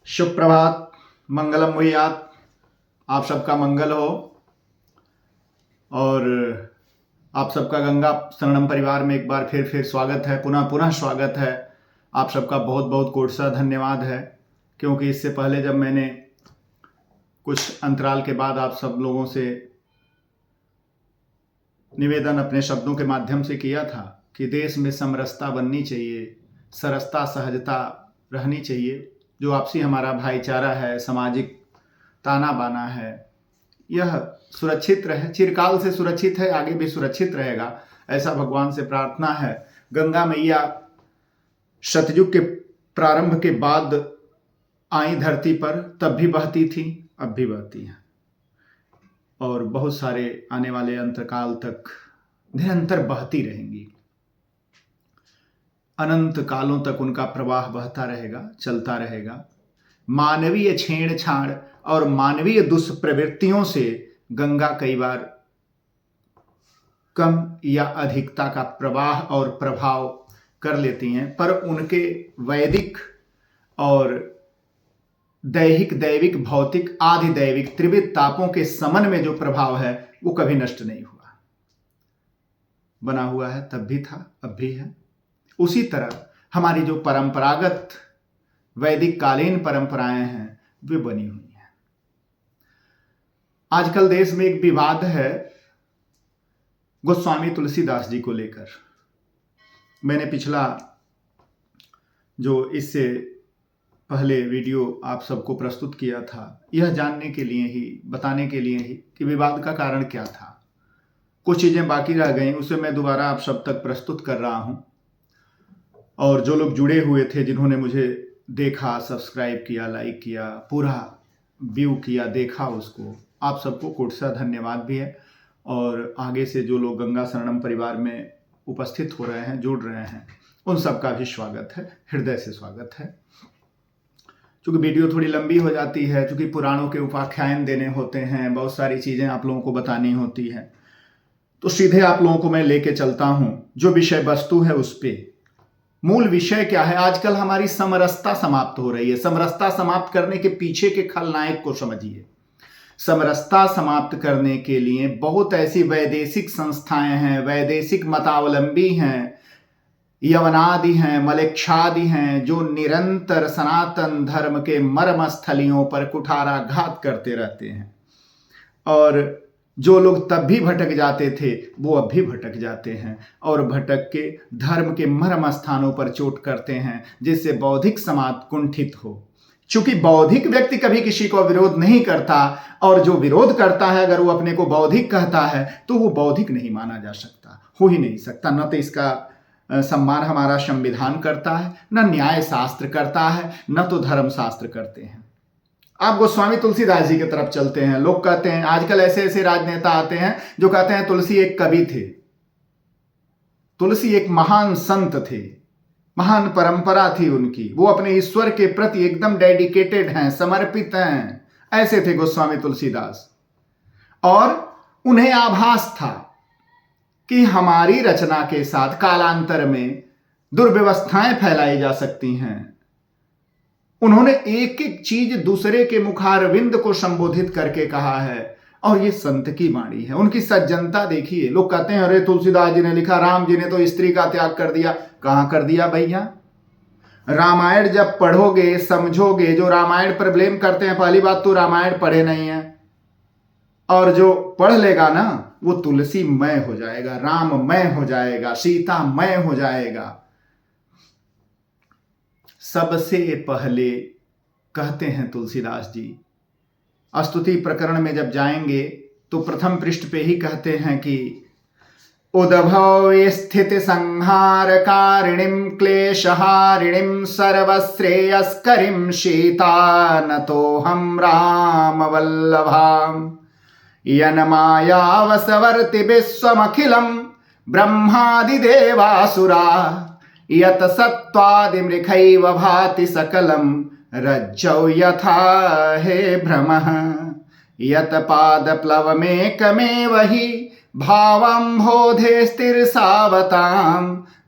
शुभ प्रभात, मंगलम भूयात। आप सबका मंगल हो और आप सबका गंगा शरणम परिवार में एक बार फिर स्वागत है, पुनः स्वागत है। आप सबका बहुत बहुत कोटि सा धन्यवाद है, क्योंकि इससे पहले जब मैंने कुछ अंतराल के बाद आप सब लोगों से निवेदन अपने शब्दों के माध्यम से किया था कि देश में समरसता बननी चाहिए, सरसता सहजता रहनी चाहिए, जो आपसी हमारा भाईचारा है, सामाजिक ताना बाना है, यह सुरक्षित रहे, चिरकाल से सुरक्षित है, आगे भी सुरक्षित रहेगा, ऐसा भगवान से प्रार्थना है। गंगा मैया सतयुग के प्रारंभ के बाद आई धरती पर, तब भी बहती थी, अब भी बहती हैं और बहुत सारे आने वाले अंतकाल तक निरंतर बहती रहेंगी। अनंत कालों तक उनका प्रवाह बहता रहेगा, चलता रहेगा। मानवीय छेड़छाड़ और मानवीय दुष्प्रवृत्तियों से गंगा कई बार कम या अधिकता का प्रवाह और प्रभाव कर लेती हैं, पर उनके वैदिक और दैहिक, दैविक, भौतिक, आधिदैविक त्रिविध तापों के समन में जो प्रभाव है वो कभी नष्ट नहीं हुआ, बना हुआ है, तब भी था, अब भी है। उसी तरह हमारी जो परंपरागत वैदिक कालीन परंपराएं हैं वे बनी हुई हैं। आजकल देश में एक विवाद है गोस्वामी तुलसीदास जी को लेकर। मैंने पिछला जो इससे पहले वीडियो आप सबको प्रस्तुत किया था, यह जानने के लिए ही, बताने के लिए ही कि विवाद का कारण क्या था। कुछ चीजें बाकी रह गई, उसे मैं दोबारा आप सब तक प्रस्तुत कर रहा हूं। और जो लोग जुड़े हुए थे, जिन्होंने मुझे देखा, सब्सक्राइब किया, लाइक किया, पूरा व्यू किया, देखा, उसको आप सबको कोटि सा धन्यवाद भी है। और आगे से जो लोग गंगा शरणम परिवार में उपस्थित हो रहे हैं, जुड़ रहे हैं, उन सबका भी स्वागत है, हृदय से स्वागत है। चूँकि वीडियो थोड़ी लंबी हो जाती है, चूँकि पुराणों के उपाख्यान देने होते हैं, बहुत सारी चीज़ें आप लोगों को बतानी होती है, तो सीधे आप लोगों को मैं लेके चलता हूँ जो विषय वस्तु है उस पर। मूल विषय क्या है? आजकल हमारी समरसता समाप्त हो रही है। समरसता समाप्त करने के पीछे के खलनायक को समझिए। समरसता समाप्त करने के लिए बहुत ऐसी वैदेशिक संस्थाएं हैं, वैदेशिक मतावलंबी हैं, यवनादि हैं, मलेच्छादि हैं, जो निरंतर सनातन धर्म के मर्म स्थलियों पर कुठाराघात करते रहते हैं। और जो लोग तब भी भटक जाते थे वो अब भी भटक जाते हैं और भटक के धर्म के मर्म स्थानों पर चोट करते हैं, जिससे बौद्धिक समाज कुंठित हो। चूंकि बौद्धिक व्यक्ति कभी किसी को विरोध नहीं करता, और जो विरोध करता है अगर वो अपने को बौद्धिक कहता है तो वो बौद्धिक नहीं माना जा सकता, हो ही नहीं सकता। न तो इसका सम्मान हमारा संविधान करता है, न न्याय शास्त्र करता है, न तो धर्म शास्त्र करते हैं। आप गोस्वामी तुलसीदास जी की तरफ चलते हैं। लोग कहते हैं, आजकल ऐसे ऐसे राजनेता आते हैं जो कहते हैं तुलसी एक कवि थे, तुलसी एक महान संत थे, महान परंपरा थी उनकी, वो अपने ईश्वर के प्रति एकदम डेडिकेटेड हैं, समर्पित हैं। ऐसे थे गोस्वामी तुलसीदास। और उन्हें आभास था कि हमारी रचना के साथ कालांतर में दुर्व्यवस्थाएं फैलाई जा सकती हैं। उन्होंने एक एक चीज दूसरे के मुखारविंद को संबोधित करके कहा है, और ये संत की वाणी है। उनकी सज्जनता देखिए। लोग कहते हैं अरे तुलसीदास जी ने लिखा, राम जी ने तो स्त्री का त्याग कर दिया। कहां कर दिया भैया? रामायण जब पढ़ोगे, समझोगे, जो रामायण पर ब्लेम करते हैं, पहली बात तो रामायण पढ़े नहीं है, और जो पढ़ लेगा ना वो तुलसीमय हो जाएगा, राममय हो जाएगा, सीतामय हो जाएगा। सबसे पहले कहते हैं तुलसीदास जी, स्तुति प्रकरण में जब जाएंगे तो प्रथम पृष्ठ पे ही कहते हैं कि उद्भव स्थिति संहार कारिणीं क्लेशहारिणीं सर्वश्रेयस्करीं सीता नतोऽहं राम वल्लभाम् यन्मायावसवर्ति विश्वमखिलं ब्रह्मादिदेवासुरा यत सत्त्वादिमृखैव भाति सकलं रज्जौ यथा हे भ्रमः यत पादप्लवमेकमेव हि भावम्बोधे स्थिरसावतां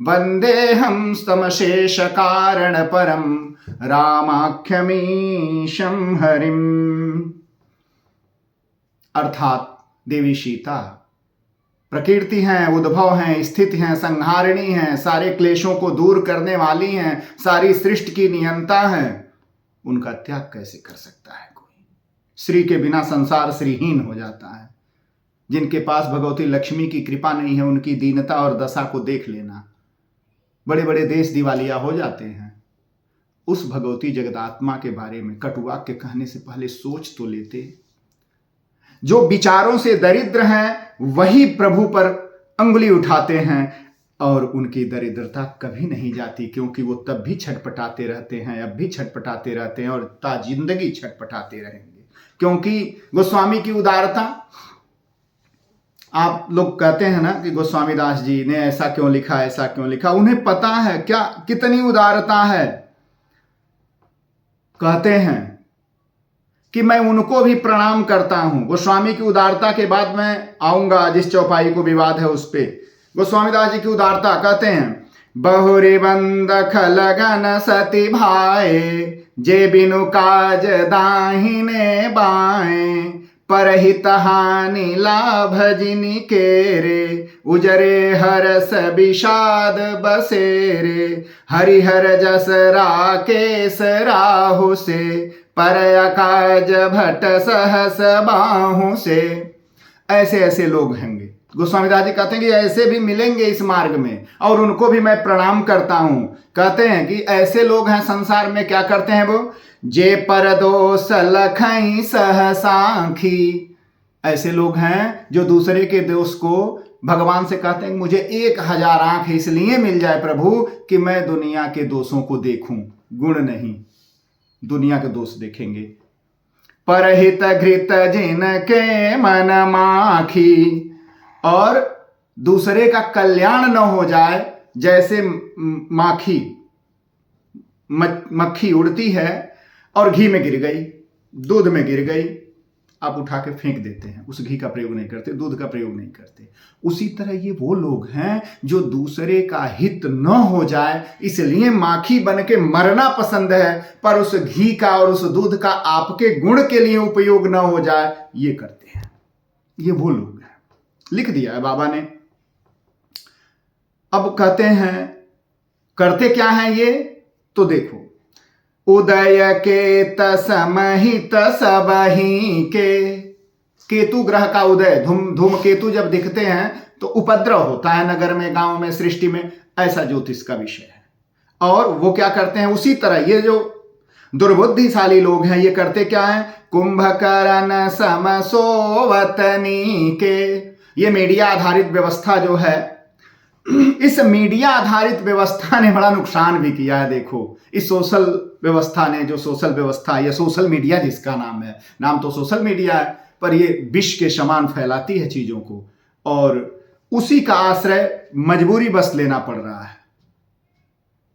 वन्देऽहं स्तमशेष कारण परं रामाख्यमीशं हरिम्। अर्थात देवी सीता प्रकृति हैं, उद्भव हैं, स्थित हैं, संहारिणी हैं, सारे क्लेशों को दूर करने वाली हैं, सारी सृष्टि की नियंता हैं। उनका त्याग कैसे कर सकता है कोई? श्री के बिना संसार श्रीहीन हो जाता है। जिनके पास भगवती लक्ष्मी की कृपा नहीं है, उनकी दीनता और दशा को देख लेना। बड़े बड़े देश दिवालिया हो जाते हैं। उस भगवती जगदात्मा के बारे में कटुवाक्य कहने से पहले सोच तो लेते। जो विचारों से दरिद्र हैं वही प्रभु पर अंगुली उठाते हैं और उनकी दरिद्रता कभी नहीं जाती, क्योंकि वो तब भी छटपटाते रहते हैं, अब भी छटपटाते रहते हैं और ता जिंदगी छटपटाते रहेंगे। क्योंकि गोस्वामी की उदारता, आप लोग कहते हैं ना कि गोस्वामी दास जी ने ऐसा क्यों लिखा, ऐसा क्यों लिखा। उन्हें पता है क्या कितनी उदारता है। कहते हैं कि मैं उनको भी प्रणाम करता हूं। गोस्वामी की उदारता के बाद मैं आऊंगा जिस चौपाई को विवाद है उस पे। गोस्वामी दास जी की उदारता कहते हैं, बहुरी बंद खलगन सती भाए, जे बिनु काज दाहिने बाएं, परहित हानि लाभ जिनि केरे, उजरे हरस विषाद बसेरे, हरिहर जस राकेश राहु से, परय काज भट सहस बाहु से। ऐसे ऐसे लोग होंगे। गोस्वामी दास जी कहते हैं कि ऐसे भी मिलेंगे इस मार्ग में और उनको भी मैं प्रणाम करता हूं। कहते हैं कि ऐसे लोग हैं संसार में, क्या करते हैं वो, जे पर दोष लखई सहसाखी। ऐसे लोग हैं जो दूसरे के दोष को भगवान से कहते हैं मुझे 1000 आंख इसलिए मिल जाए प्रभु कि मैं दुनिया के दोषों को देखूं, गुण नहीं, दुनिया के दोष देखेंगे। परहित घृत जिनके मन माखी, और दूसरे का कल्याण न हो जाए, जैसे मक्खी उड़ती है और घी में गिर गई, दूध में गिर गई, आप उठा के फेंक देते हैं, उस घी का प्रयोग नहीं करते, दूध का प्रयोग नहीं करते। उसी तरह ये वो लोग हैं जो दूसरे का हित न हो जाए इसलिए माखी बन के मरना पसंद है, पर उस घी का और उस दूध का आपके गुण के लिए उपयोग न हो जाए, ये करते हैं। ये वो लोग हैं। लिख दिया है बाबा ने। अब कहते हैं करते क्या हैं ये, तो देखो, उदय के तसमहित सबही के, केतु ग्रह का उदय, धूमकेतु जब दिखते हैं तो उपद्रव होता है नगर में, गांव में, सृष्टि में, ऐसा ज्योतिष का विषय है। और वो क्या करते हैं, उसी तरह ये जो दुर्बुद्धिशाली लोग हैं ये करते क्या है, कुंभकर्ण समसोवतनी के। ये मीडिया आधारित व्यवस्था जो है, इस मीडिया आधारित व्यवस्था ने बड़ा नुकसान भी किया है। देखो, इस सोशल व्यवस्था ने, जो सोशल व्यवस्था या सोशल मीडिया जिसका नाम है, नाम तो सोशल मीडिया है, पर ये विष के समान फैलाती है चीजों को, और उसी का आश्रय मजबूरी बस लेना पड़ रहा है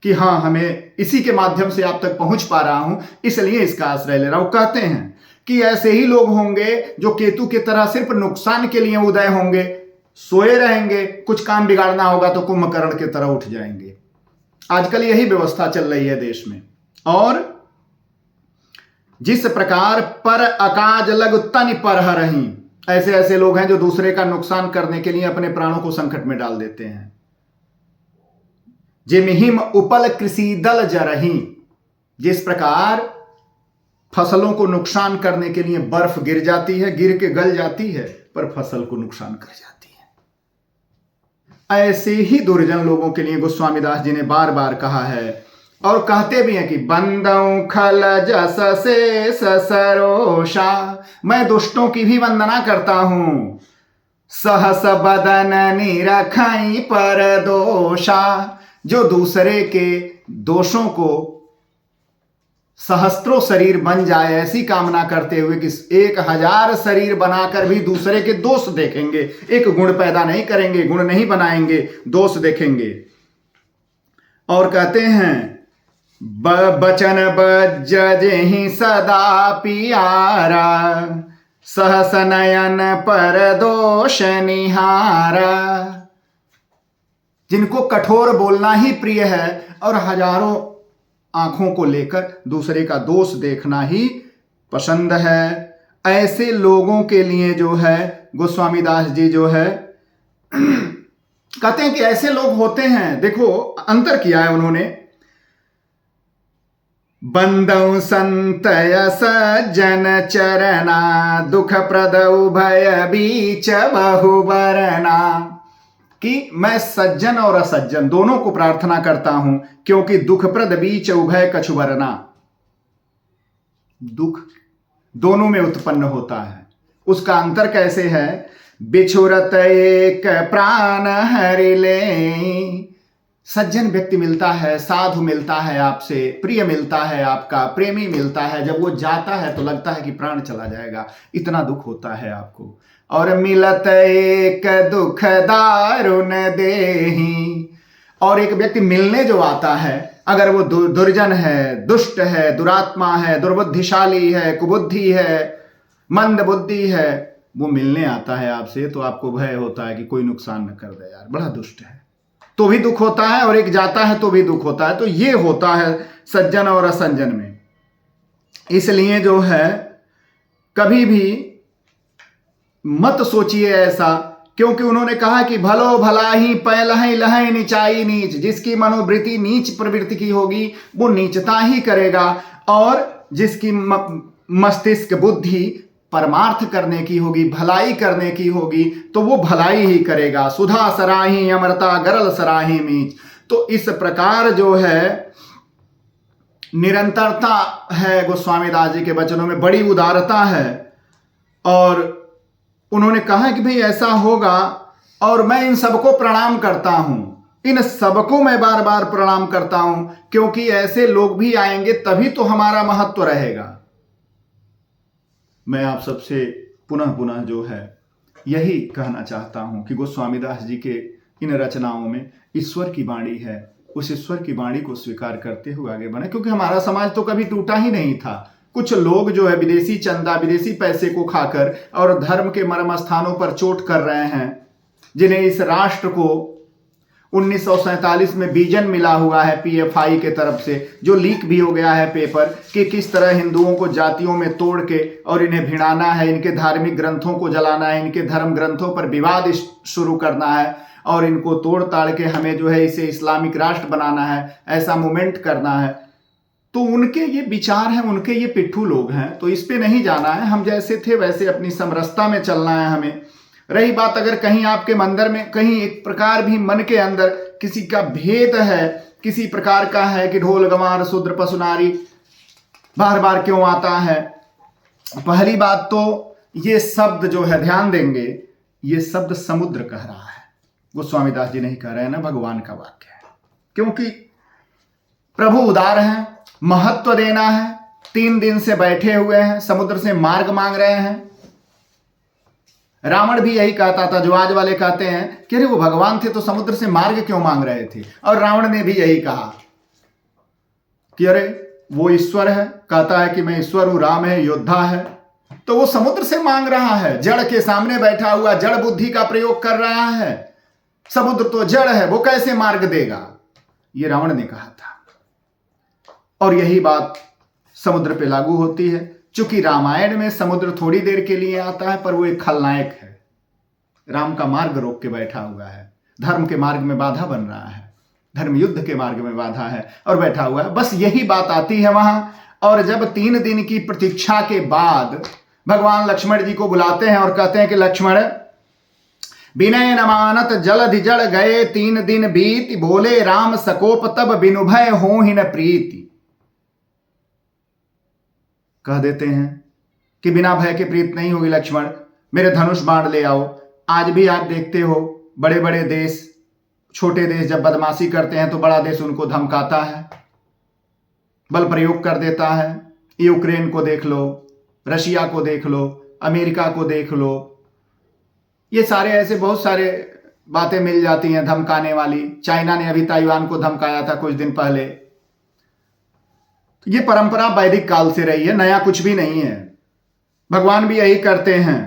कि हाँ हमें इसी के माध्यम से आप तक पहुंच पा रहा हूं, इसलिए इसका आश्रय ले रहा हूं। कहते हैं कि ऐसे ही लोग होंगे जो केतु की तरह सिर्फ नुकसान के लिए उदय होंगे, सोए रहेंगे, कुछ काम बिगाड़ना होगा तो कुंभकर्ण की तरह उठ जाएंगे। आजकल यही व्यवस्था चल रही है देश में। और जिस प्रकार पर अकाज लग तनि परह रही, ऐसे ऐसे लोग हैं जो दूसरे का नुकसान करने के लिए अपने प्राणों को संकट में डाल देते हैं। जिमहिम उपल कृषि दल जरही, जिस प्रकार फसलों को नुकसान करने के लिए बर्फ गिर जाती है, गिर के गल जाती है, पर फसल को नुकसान कर जाती है। ऐसे ही दुर्जन लोगों के लिए गोस्वामी दास जी ने बार बार कहा है, और कहते भी हैं कि बंदौ खल जस से सरोषा, मैं दुष्टों की भी वंदना करता हूं। सहस बदन निरखई पर दोषा, जो दूसरे के दोषों को सहस्त्रों शरीर बन जाए ऐसी कामना करते हुए कि 1000 शरीर बनाकर भी दूसरे के दोष देखेंगे, एक गुण पैदा नहीं करेंगे, गुण नहीं बनाएंगे, दोष देखेंगे। और कहते हैं बचन बज्जहि सदा पियारा, सहस नयन पर दोष निहारा। जिनको कठोर बोलना ही प्रिय है और हजारों आंखों को लेकर दूसरे का दोष देखना ही पसंद है। ऐसे लोगों के लिए जो है गोस्वामी दास जी जो है कहते हैं कि ऐसे लोग होते हैं, देखो अंतर किया है उन्होंने, बंदौ संतय सज्जन चरना दुख प्रद उभय बीच बहुबरना, कि मैं सज्जन और असज्जन दोनों को प्रार्थना करता हूं, क्योंकि दुखप्रद बीच उभय कछुबरना, दुख दोनों में उत्पन्न होता है। उसका अंतर कैसे है? बिछुरत एक प्राण हरि ले, सज्जन व्यक्ति मिलता है, साधु मिलता है आपसे, प्रिय मिलता है, आपका प्रेमी मिलता है, जब वो जाता है तो लगता है कि प्राण चला जाएगा, इतना दुख होता है आपको। और मिलत एक दुख दारुण देही, और एक व्यक्ति मिलने जो आता है, अगर वो दुर्जन है, दुष्ट है, दुरात्मा है, दुर्बुद्धिशाली है, कुबुद्धि है, मंद बुद्धि है, वो मिलने आता है आपसे तो आपको भय होता है कि कोई नुकसान न कर दे, यार बड़ा दुष्ट है, तो भी दुख होता है, और एक जाता है तो भी दुख होता है। तो ये होता है सज्जन और असज्जन में। इसलिए जो है कभी भी मत सोचिए ऐसा, क्योंकि उन्होंने कहा कि भलो भला ही पै लहै लहै नीचाई नीच, जिसकी मनोवृत्ति नीच प्रवृत्ति की होगी वो नीचता ही करेगा, और जिसकी मस्तिष्क बुद्धि परमार्थ करने की होगी, भलाई करने की होगी, तो वो भलाई ही करेगा। सुधा सराही अमरता गरल सराही मीच। तो इस प्रकार जो है निरंतरता है गोस्वामी दास जी के वचनों में, बड़ी उदारता है। और उन्होंने कहा कि भाई ऐसा होगा, और मैं इन सबको प्रणाम करता हूं, इन सबको मैं बार बार प्रणाम करता हूं, क्योंकि ऐसे लोग भी आएंगे तभी तो हमारा महत्व रहेगा। मैं आप सबसे पुनः पुनः जो है यही कहना चाहता हूं कि गोस्वामी दास जी के इन रचनाओं में ईश्वर की वाणी है, उस ईश्वर की वाणी को स्वीकार करते हुए आगे बढ़े, क्योंकि हमारा समाज तो कभी टूटा ही नहीं था। कुछ लोग जो है विदेशी चंदा, विदेशी पैसे को खाकर और धर्म के मर्म स्थानों पर चोट कर रहे हैं, जिन्हें इस राष्ट्र को 1947 में विजन मिला हुआ है पीएफआई के तरफ से, जो लीक भी हो गया है पेपर, कि किस तरह हिंदुओं को जातियों में तोड़ के और इन्हें भिड़ाना है, इनके धार्मिक ग्रंथों को जलाना है, इनके धर्म ग्रंथों पर विवाद शुरू करना है, और इनको तोड़ ताड़ के हमें जो है इसे इस्लामिक राष्ट्र बनाना है, ऐसा मूवमेंट करना है। तो उनके ये विचार हैं, उनके ये पिट्ठू लोग हैं, तो इस पे नहीं जाना है। हम जैसे थे वैसे अपनी समरसता में चलना है हमें। रही बात अगर कहीं आपके मंदिर में कहीं एक प्रकार भी मन के अंदर किसी का भेद है, किसी प्रकार का है कि ढोल गंवार शूद्र पशु नारी बार बार क्यों आता है, पहली बात तो ये शब्द जो है ध्यान देंगे, ये शब्द समुद्र कह रहा है, गोस्वामी दास जी नहीं कह रहे हैं ना, भगवान का वाक्य है। क्योंकि प्रभु उदार हैं, महत्व देना है, 3 दिन से बैठे हुए हैं, समुद्र से मार्ग मांग रहे हैं। रावण भी यही कहता था, जो आज वाले कहते हैं कि अरे वो भगवान थे तो समुद्र से मार्ग क्यों मांग रहे थे, और रावण ने भी यही कहा कि अरे वो ईश्वर है, कहता है कि मैं ईश्वर हूं, राम है, योद्धा है, तो वो समुद्र से मांग रहा है, जड़ के सामने बैठा हुआ, जड़ बुद्धि का प्रयोग कर रहा है। समुद्र तो जड़ है, वो कैसे मार्ग देगा, ये रावण ने कहा था। और यही बात समुद्र पे लागू होती है। चूंकि रामायण में समुद्र थोड़ी देर के लिए आता है, पर वो एक खलनायक है, राम का मार्ग रोक के बैठा हुआ है, धर्म के मार्ग में बाधा बन रहा है, धर्म युद्ध के मार्ग में बाधा है और बैठा हुआ है। बस यही बात आती है वहां। और जब 3 दिन की प्रतीक्षा के बाद भगवान लक्ष्मण जी को बुलाते हैं और कहते हैं कि लक्ष्मण, विनय न मानत जलधि जड़ गए, 3 दिन बीत, बोले राम सकोप तब बिनु भय हो ही न प्रीति। कह देते हैं कि बिना भय के प्रीत नहीं होगी लक्ष्मण, मेरे धनुष बाण ले आओ। आज भी आप देखते हो बड़े बड़े देश, छोटे देश जब बदमाशी करते हैं तो बड़ा देश उनको धमकाता है, बल प्रयोग कर देता है। यूक्रेन को देख लो, रशिया को देख लो, अमेरिका को देख लो, ये सारे ऐसे बहुत सारे बातें मिल जाती हैं धमकाने वाली। चाइना ने अभी ताइवान को धमकाया था कुछ दिन पहले। ये परंपरा वैदिक काल से रही है, नया कुछ भी नहीं है। भगवान भी यही करते हैं।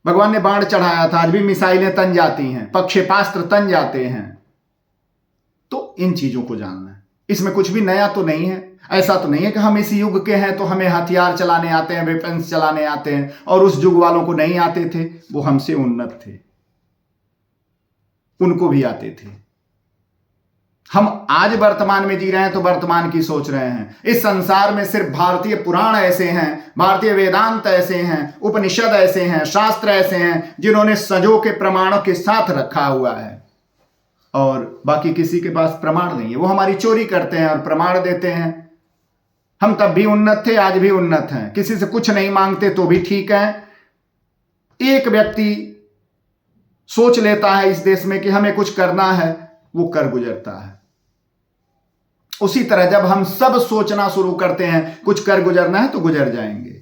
भगवान ने बाण चढ़ाया था, आज भी मिसाइलें तन जाती हैं, प्रक्षेपास्त्र तन जाते हैं। तो इन चीजों को जानना है। इसमें कुछ भी नया तो नहीं है। ऐसा तो नहीं है कि हम इस युग के हैं तो हमें हथियार चलाने आते हैं, वेपन्स चलाने आते हैं, और उस युग वालों को नहीं आते थे, वो हमसे उन्नत थे, उनको भी आते थे। हम आज वर्तमान में जी रहे हैं तो वर्तमान की सोच रहे हैं। इस संसार में सिर्फ भारतीय पुराण ऐसे हैं, भारतीय वेदांत ऐसे हैं, उपनिषद ऐसे हैं, शास्त्र ऐसे हैं जिन्होंने सजो के प्रमाणों के साथ रखा हुआ है, और बाकी किसी के पास प्रमाण नहीं है। वो हमारी चोरी करते हैं और प्रमाण देते हैं। हम तब भी उन्नत थे, आज भी उन्नत हैं, किसी से कुछ नहीं मांगते तो भी ठीक है। एक व्यक्ति सोच लेता है इस देश में कि हमें कुछ करना है, वो कर गुजरता है। उसी तरह जब हम सब सोचना शुरू करते हैं कुछ कर गुजरना है तो गुजर जाएंगे।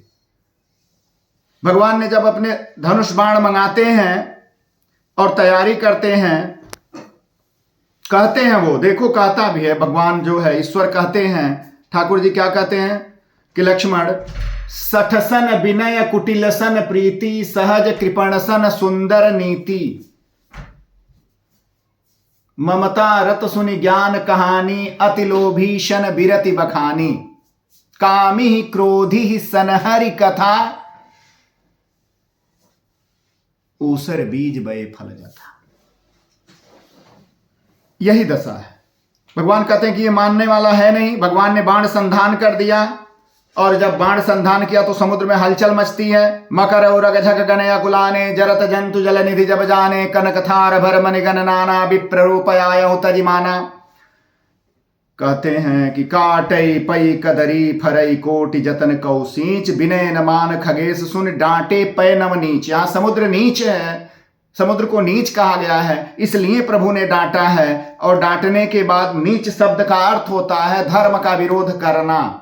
भगवान ने जब अपने धनुष बाण मंगाते हैं और तैयारी करते हैं, कहते हैं, वो देखो कहता भी है भगवान जो है ईश्वर, कहते हैं ठाकुर जी क्या कहते हैं कि लक्ष्मण सठसन विनय कुटिलसन प्रीति सहज कृपणसन सुंदर नीति ममता रत सुनि ज्ञान कहानी अति लोभीशन बिरति बखानी कामी क्रोधी सनहरि कथा ऊसर बीज बये फल जाता। यही दशा है। भगवान कहते हैं कि ये मानने वाला है नहीं। भगवान ने बाण संधान कर दिया, और जब बाण संधान किया तो समुद्र में हलचल मचती है। मकर और झक गनया कुलाने जरत जंतु जल निधि जब जाने कनक थार भर मनि गण नाना विप्र रूपयाय तजिमाना। कहते हैं कि काटई पई कदरी फरई कोटि जतन कौसीच विनय न मान खगेश सुन डांटे पै नव नीच। यहां समुद्र नीच है, समुद्र को नीच कहा गया है, इसलिए प्रभु ने डांटा है। और डांटने के बाद नीच शब्द का अर्थ होता है धर्म का विरोध करना,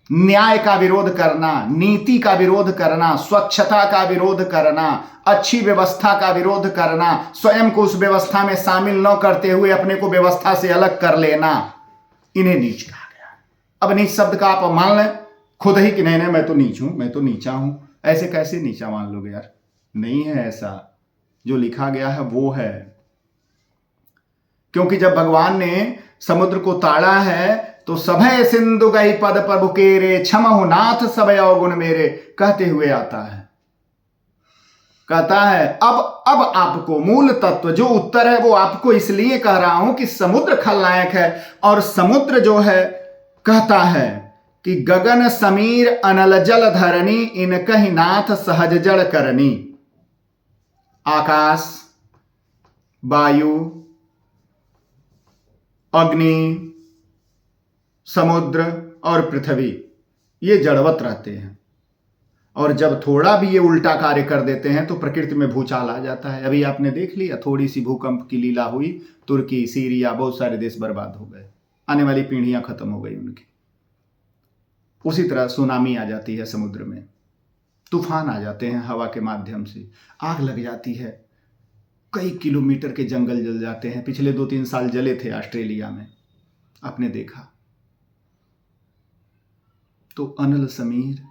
न्याय का विरोध करना, नीति का विरोध करना, स्वच्छता का विरोध करना, अच्छी व्यवस्था का विरोध करना, स्वयं को उस व्यवस्था में शामिल न करते हुए अपने को व्यवस्था से अलग कर लेना, इन्हें नीच कहा गया। अब नीच शब्द का आप मान लें खुद ही कि नहीं नहीं मैं तो नीच हूं, मैं तो नीचा हूं। ऐसे कैसे नीचा मान लोगे यार? नहीं है ऐसा। जो लिखा गया है वो है। क्योंकि जब भगवान ने समुद्र को ताड़ा है तो सभय सिंधु गई पद प्रभु केरे क्षमहु नाथ सबय अवगुण मेरे कहते हुए आता है। कहता है अब आपको मूल तत्व जो उत्तर है वो आपको इसलिए कह रहा हूं कि समुद्र खलनायक है। और समुद्र जो है कहता है कि गगन समीर अनल जल धरनी इनकहि नाथ सहज जड़ करनी। आकाश, वायु, अग्नि, समुद्र और पृथ्वी ये जड़वत रहते हैं, और जब थोड़ा भी ये उल्टा कार्य कर देते हैं तो प्रकृति में भूचाल आ जाता है। अभी आपने देख लिया, थोड़ी सी भूकंप की लीला हुई, तुर्की, सीरिया, बहुत सारे देश बर्बाद हो गए, आने वाली पीढ़ियां खत्म हो गई उनकी। उसी तरह सुनामी आ जाती है समुद्र में, तूफान आ जाते हैं हवा के माध्यम से, आग लग जाती है, कई किलोमीटर के जंगल जल जाते हैं। पिछले 2-3 साल जले थे ऑस्ट्रेलिया में, आपने देखा। तो अनल समीर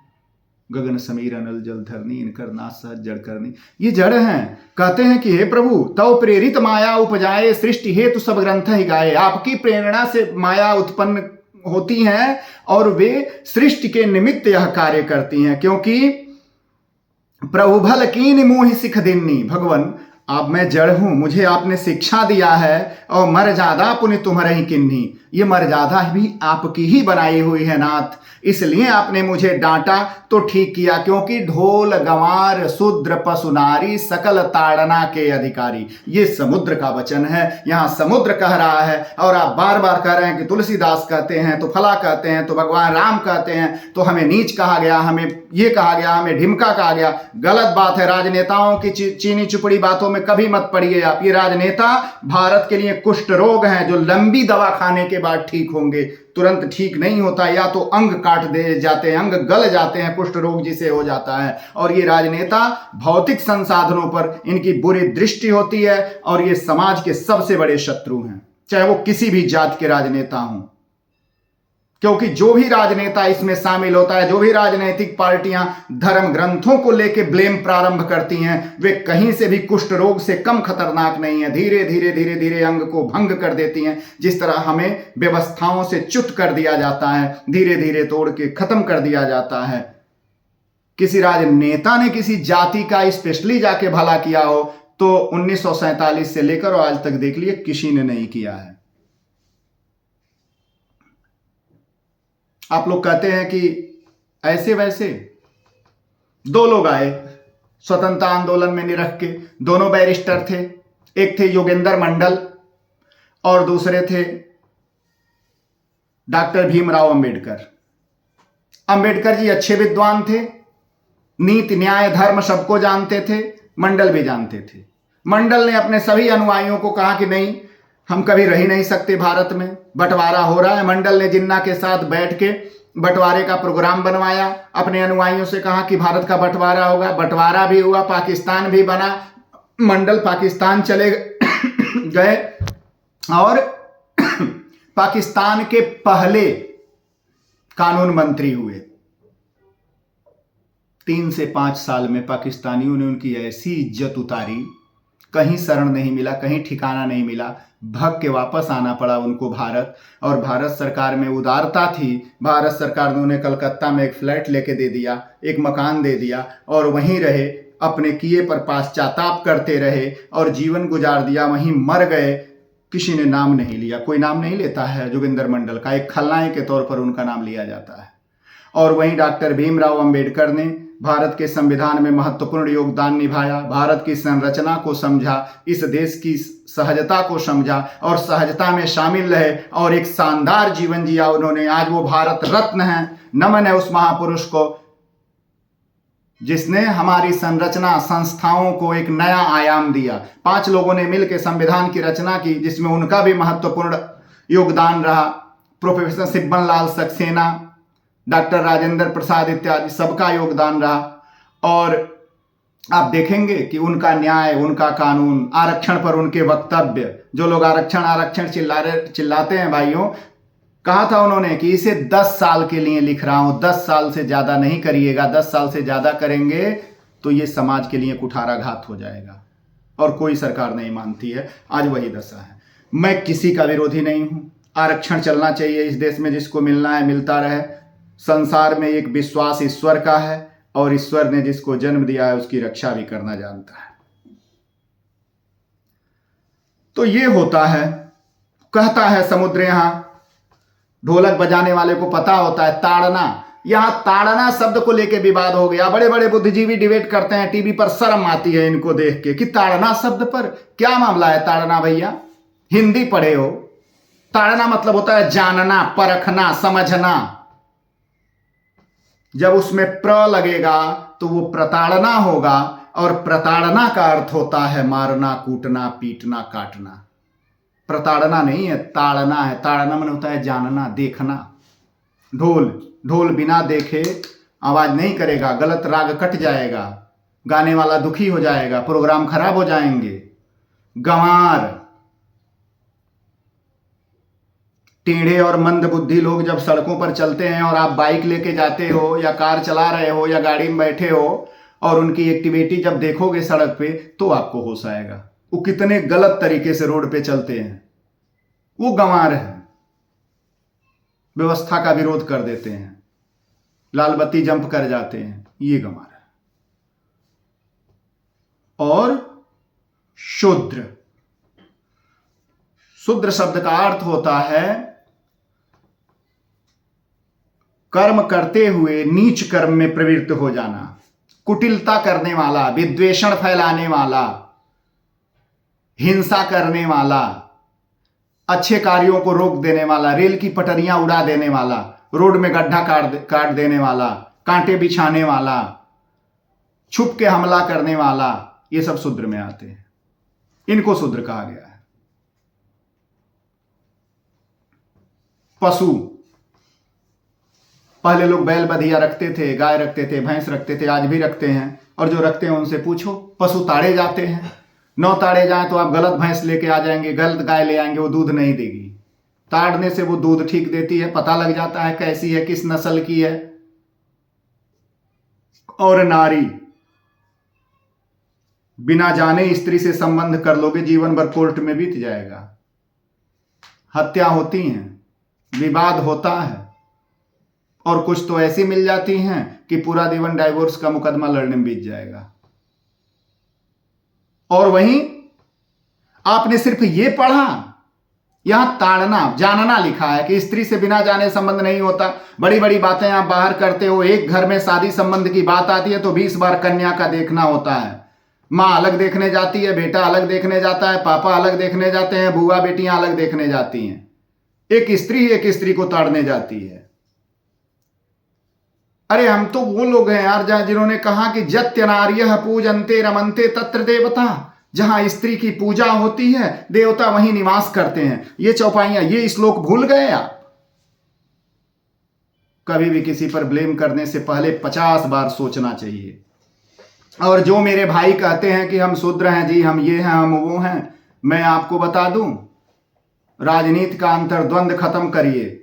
गगन समीर अनल जल धरनी इनकर नाथ सहज जड़ करनी, ये जड़ हैं। कहते हैं कि हे प्रभु तव प्रेरित माया उपजाए सृष्टि हेतु सब ग्रंथ ही गाए। आपकी प्रेरणा से माया उत्पन्न होती हैं और वे सृष्टि के निमित्त यह कार्य करती हैं। क्योंकि प्रभु भल कीन मुहि सिख दिन्नी। भगवान अब मैं जड़ हूं, मुझे आपने शिक्षा दिया है, और मर्यादा पुण्य तुम्हारे ही किन्नी। ये मर्यादा भी आपकी ही बनाई हुई है नाथ, इसलिए आपने मुझे डांटा तो ठीक किया। क्योंकि ढोल गंवार शूद्र पशु नारी सकल ताड़ना के अधिकारी, ये समुद्र का वचन है। यहां समुद्र कह रहा है, और आप बार बार कह रहे हैं कि तुलसीदास कहते हैं तो फला कहते हैं तो भगवान राम कहते हैं तो हमें नीच कहा गया, हमें ये कहा गया, हमें ढिमका कहा गया। गलत बात है। राजनेताओं की चीनी चुपड़ी बातों में कभी मत पड़िए आप। ये राजनेता भारत के लिए कुष्ठ रोग हैं जो लंबी दवा खाने के बाद ठीक होंगे, तुरंत ठीक नहीं होता। या तो अंग काट दे जाते हैं, अंग गल जाते हैं, कुष्ठ रोग जिसे हो जाता है। और ये राजनेता भौतिक संसाधनों पर इनकी बुरी दृष्टि होती है, और ये समाज के सबसे बड़े शत्रु हैं, चाहे वो किसी भी जात के राजनेता हों। क्योंकि जो भी राजनेता इसमें शामिल होता है, जो भी राजनीतिक पार्टियां धर्म ग्रंथों को लेकर ब्लेम प्रारंभ करती हैं, वे कहीं से भी कुष्ठ रोग से कम खतरनाक नहीं है। धीरे धीरे धीरे धीरे अंग को भंग कर देती हैं। जिस तरह हमें व्यवस्थाओं से च्युत कर दिया जाता है, धीरे धीरे तोड़ के खत्म कर दिया जाता है। किसी राजनेता ने किसी जाति का स्पेशली जाके भला किया हो तो 1947 से लेकर और आज तक देख लिए किसी ने नहीं किया है। आप लोग कहते हैं कि ऐसे वैसे। दो लोग आए स्वतंत्रता आंदोलन में निरख के, दोनों बैरिस्टर थे। एक थे योगेंद्र मंडल और दूसरे थे डॉक्टर भीमराव अंबेडकर। अंबेडकर जी अच्छे विद्वान थे, नीति न्याय धर्म सबको जानते थे, मंडल भी जानते थे। मंडल ने अपने सभी अनुयायियों को कहा कि नहीं, हम कभी रह ही नहीं सकते भारत में, बंटवारा हो रहा है। मंडल ने जिन्ना के साथ बैठ के बंटवारे का प्रोग्राम बनवाया, अपने अनुयायियों से कहा कि भारत का बंटवारा होगा। बंटवारा भी हुआ, पाकिस्तान भी बना। मंडल पाकिस्तान चले गए और पाकिस्तान के पहले कानून मंत्री हुए। 3 से 5 साल में पाकिस्तानियों ने उनकी ऐसी इज्जत उतारी, कहीं शरण नहीं मिला, कहीं ठिकाना नहीं मिला। भाग के वापस आना पड़ा उनको भारत। और भारत सरकार में उदारता थी। भारत सरकार ने उन्हें कलकत्ता में एक फ्लैट लेके दे दिया, एक मकान दे दिया और वहीं रहे, अपने किए पर पश्चाताप करते रहे और जीवन गुजार दिया। वहीं मर गए, किसी ने नाम नहीं लिया। कोई नाम नहीं लेता है जोगिंदर मंडल का, एक खलनायक के तौर पर उनका नाम लिया जाता है। और वहीं डॉक्टर भीमराव अंबेडकर ने भारत के संविधान में महत्वपूर्ण योगदान निभाया, भारत की संरचना को समझा, इस देश की सहजता को समझा और सहजता में शामिल रहे और एक शानदार जीवन जिया उन्होंने। आज वो भारत रत्न है। नमन है उस महापुरुष को जिसने हमारी संरचना संस्थाओं को एक नया आयाम दिया। 5 लोगों ने मिलकर संविधान की रचना की, जिसमें उनका भी महत्वपूर्ण योगदान रहा। प्रोफेसर सिब्बन लाल सक्सेना, डॉक्टर राजेंद्र प्रसाद इत्यादि सबका योगदान रहा। और आप देखेंगे कि उनका न्याय, उनका कानून, आरक्षण पर उनके वक्तव्य, जो लोग आरक्षण आरक्षण चिल्लाते हैं भाइयों, कहा था उन्होंने कि इसे 10 साल के लिए लिख रहा हूं, 10 साल से ज्यादा नहीं करिएगा। 10 साल से ज्यादा करेंगे तो ये समाज के लिए कुठाराघात हो जाएगा। और कोई सरकार नहीं मानती है। आज वही दशा है। मैं किसी का विरोधी नहीं हूं, आरक्षण चलना चाहिए इस देश में, जिसको मिलना है मिलता रहे। संसार में एक विश्वास ईश्वर का है और ईश्वर ने जिसको जन्म दिया है उसकी रक्षा भी करना जानता है। तो ये होता है। कहता है समुद्र, यहां ढोलक बजाने वाले को पता होता है ताड़ना। यहां ताड़ना शब्द को लेकर विवाद हो गया। बड़े बड़े बुद्धिजीवी डिबेट करते हैं, टीवी पर शर्म आती है इनको देख के कि ताड़ना शब्द पर क्या मामला है। ताड़ना भैया हिंदी पढ़े हो। ताड़ना मतलब होता है जानना, परखना, समझना। जब उसमें प्र लगेगा तो वो प्रताड़ना होगा और प्रताड़ना का अर्थ होता है मारना, कूटना, पीटना, काटना। प्रताड़ना नहीं है, ताड़ना है। ताड़ना मन होता है जानना, देखना। ढोल बिना देखे आवाज नहीं करेगा, गलत राग कट जाएगा, गाने वाला दुखी हो जाएगा, प्रोग्राम खराब हो जाएंगे। गंवार, टेढ़े और मंद बुद्धि लोग जब सड़कों पर चलते हैं और आप बाइक लेके जाते हो या कार चला रहे हो या गाड़ी में बैठे हो और उनकी एक्टिविटी जब देखोगे सड़क पे तो आपको होश आएगा। वो कितने गलत तरीके से रोड पे चलते हैं। वो गंवार है, व्यवस्था का विरोध कर देते हैं, लाल बत्ती जंप कर जाते हैं, ये गंवार है। और शूद्र, शूद्र शब्द का अर्थ होता है कर्म करते हुए नीच कर्म में प्रवृत्त हो जाना, कुटिलता करने वाला, विद्वेषण फैलाने वाला, हिंसा करने वाला, अच्छे कार्यों को रोक देने वाला, रेल की पटरियां उड़ा देने वाला, रोड में गड्ढा काट देने वाला, कांटे बिछाने वाला, छुप के हमला करने वाला, ये सब शूद्र में आते हैं। इनको शूद्र कहा गया है। पशु, पहले लोग बैल बधिया रखते थे, गाय रखते थे, भैंस रखते थे, आज भी रखते हैं। और जो रखते हैं उनसे पूछो, पशु ताड़े जाते हैं। 9 ताड़े जाएं तो आप गलत भैंस लेके आ जाएंगे, गलत गाय ले आएंगे, वो दूध नहीं देगी। ताड़ने से वो दूध ठीक देती है, पता लग जाता है कैसी है, किस नस्ल की है। और नारी, बिना जाने स्त्री से संबंध कर लोगे, जीवन भर कोर्ट में बीत जाएगा। हत्या होती हैं, विवाद होता है, और कुछ तो ऐसी मिल जाती हैं कि पूरा जीवन डाइवोर्स का मुकदमा लड़ने में बीत जाएगा। और वहीं आपने सिर्फ ये पढ़ा, यहां ताड़ना जानना लिखा है कि स्त्री से बिना जाने संबंध नहीं होता। बड़ी बड़ी बातें आप बाहर करते हो, एक घर में शादी संबंध की बात आती है तो 20 बार कन्या का देखना होता है। मां अलग देखने जाती है, बेटा अलग देखने जाता है, पापा अलग देखने जाते हैं, बुआ बेटियां अलग देखने जाती हैं। एक स्त्री को ताड़ने जाती है। अरे हम तो वो लोग हैं यार जिन्होंने कहा कि जत्य नार्यः पूजन्ते रमन्ते तत्र देवता। जहां स्त्री की पूजा होती है देवता वहीं निवास करते हैं। ये चौपाइयां, ये श्लोक भूल गए आप? कभी भी किसी पर ब्लेम करने से पहले 50 बार सोचना चाहिए। और जो मेरे भाई कहते हैं कि हम शूद्र हैं जी, हम ये हैं, हम वो हैं, मैं आपको बता दूं, राजनीति का अंतर्द्वंद खत्म करिए।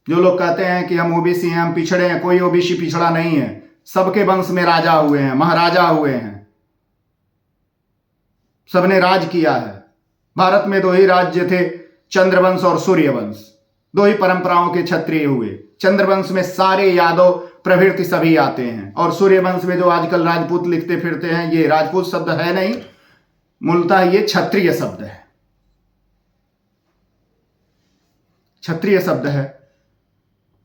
जो लोग कहते हैं कि हम ओबीसी हैं, हम पिछड़े हैं, कोई ओबीसी पिछड़ा नहीं है। सबके वंश में राजा हुए हैं, महाराजा हुए हैं, सबने राज किया है। भारत में 2 ही राज्य थे, चंद्रवंश और सूर्यवंश। 2 ही परंपराओं के क्षत्रिय हुए। चंद्रवंश में सारे यादव प्रभृति सभी आते हैं, और सूर्यवंश में जो आजकल राजपूत लिखते फिरते हैं, ये राजपूत शब्द है नहीं, मूलतः ये क्षत्रिय शब्द है, क्षत्रिय शब्द है।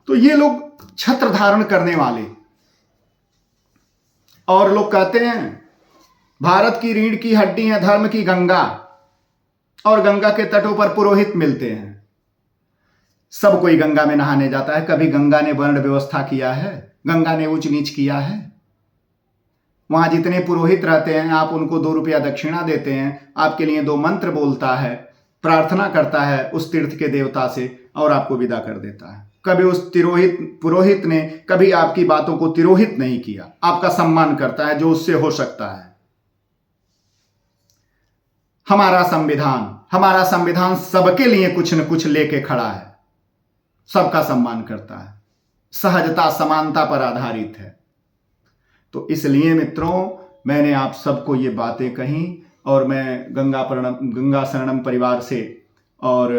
तो ये लोग छत्र धारण करने वाले, और लोग कहते हैं भारत की रीढ़ की हड्डी है धर्म की गंगा, और गंगा के तटों पर पुरोहित मिलते हैं। सब कोई गंगा में नहाने जाता है। कभी गंगा ने वर्ण व्यवस्था किया है? गंगा ने ऊंच नीच किया है? वहां जितने पुरोहित रहते हैं, आप उनको 2 रुपया दक्षिणा देते हैं, आपके लिए 2 मंत्र बोलता है, प्रार्थना करता है उस तीर्थ के देवता से, और आपको विदा कर देता है। कभी उस पुरोहित ने कभी आपकी बातों को तिरोहित नहीं किया, आपका सम्मान करता है जो उससे हो सकता है। हमारा संविधान सबके लिए कुछ न कुछ लेके खड़ा है, सबका सम्मान करता है, सहजता समानता पर आधारित है। तो इसलिए मित्रों, मैंने आप सबको ये बातें कही, और मैं गंगा शरणम परिवार से और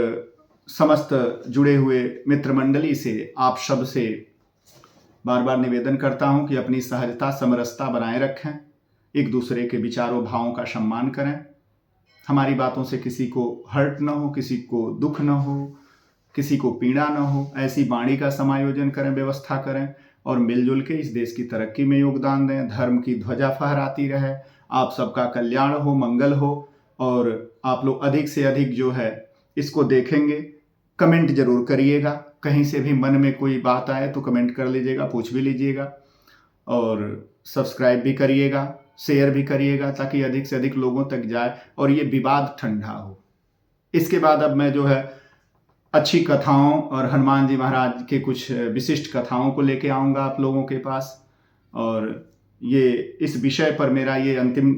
समस्त जुड़े हुए मित्र मंडली से, आप सब से बार बार निवेदन करता हूं कि अपनी सहजता समरसता बनाए रखें, एक दूसरे के विचारों भावों का सम्मान करें, हमारी बातों से किसी को हर्ट ना हो, किसी को दुख ना हो, किसी को पीड़ा ना हो, ऐसी वाणी का समायोजन करें, व्यवस्था करें, और मिलजुल के इस देश की तरक्की में योगदान दें। धर्म की ध्वजा फहराती रहे, आप सबका कल्याण हो, मंगल हो, और आप लोग अधिक से अधिक जो है इसको देखेंगे। कमेंट जरूर करिएगा, कहीं से भी मन में कोई बात आए तो कमेंट कर लीजिएगा, पूछ भी लीजिएगा, और सब्सक्राइब भी करिएगा, शेयर भी करिएगा, ताकि अधिक से अधिक लोगों तक जाए और ये विवाद ठंडा हो। इसके बाद अब मैं जो है अच्छी कथाओं और हनुमान जी महाराज के कुछ विशिष्ट कथाओं को लेके आऊँगा आप लोगों के पास, और ये इस विषय पर मेरा ये अंतिम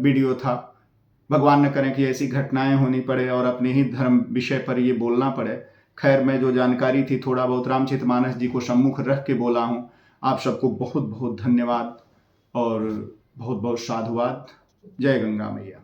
वीडियो था। भगवान न करें कि ऐसी घटनाएं होनी पड़े और अपने ही धर्म विषय पर ये बोलना पड़े। खैर, मैं जो जानकारी थी थोड़ा बहुत रामचरितमानस जी को सम्मुख रख के बोला हूँ। आप सबको बहुत बहुत धन्यवाद और बहुत बहुत साधुवाद। जय गंगा मैया।